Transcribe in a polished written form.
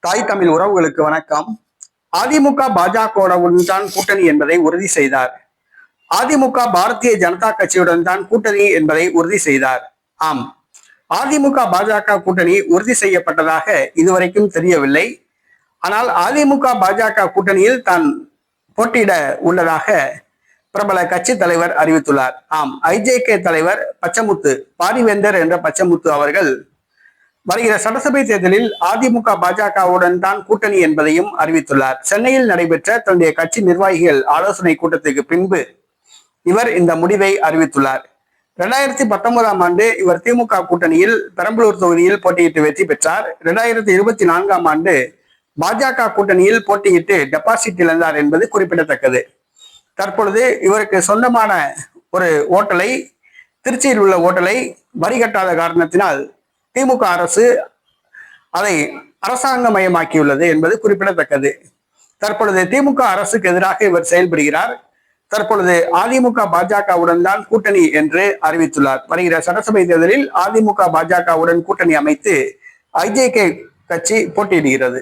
தாய் தமிழ் உறவுகளுக்கு வணக்கம். அதிமுக பாஜகவுடன் தான் கூட்டணி என்பதை உறுதி செய்தார். அதிமுக பாரதிய ஜனதா கட்சியுடன் தான் கூட்டணி என்பதை உறுதி செய்தார். ஆம், அதிமுக பாஜக கூட்டணி உறுதி செய்யப்பட்டதாக இதுவரைக்கும் தெரியவில்லை. ஆனால் அதிமுக பாஜக கூட்டணியில் தான் போட்டியிட உள்ளதாக பிரபல கட்சி தலைவர் அறிவித்துள்ளார். ஆம், ஐஜேகே தலைவர் பச்சமுத்து, பாரிவேந்தர் என்ற பச்சமுத்து அவர்கள் வருகிற சட்டசபை தேர்தலில் அதிமுக பாஜகவுடன் தான் கூட்டணி என்பதையும் அறிவித்துள்ளார். சென்னையில் நடைபெற்ற தன்னுடைய கட்சி நிர்வாகிகள் ஆலோசனை கூட்டத்திற்கு பின்பு இவர் இந்த முடிவை அறிவித்துள்ளார். 2019ஆம் ஆண்டு இவர் திமுக கூட்டணியில் பெரம்பலூர் தொகுதியில் போட்டியிட்டு வெற்றி பெற்றார். 2024ஆம் ஆண்டு பாஜக கூட்டணியில் போட்டியிட்டு டெபாசிட் இழந்தார் என்பது குறிப்பிடத்தக்கது. தற்பொழுது இவருக்கு சொந்தமான ஒரு ஓட்டலை, திருச்சியில் உள்ள ஓட்டலை வரி கட்டாத காரணத்தினால் திமுக அரசு அதை அரசாங்கமயமாக்கியுள்ளது என்பது குறிப்பிடத்தக்கது. தற்பொழுது திமுக அரசுக்கு எதிராக இவர் செயல்படுகிறார். தற்பொழுது அதிமுக பாஜகவுடன் தான் கூட்டணி என்று அறிவித்துள்ளார். வருகிற சட்டசபை தேர்தலில் அதிமுக பாஜகவுடன் கூட்டணி அமைத்து ஐஜேகே கட்சி போட்டியிடுகிறது.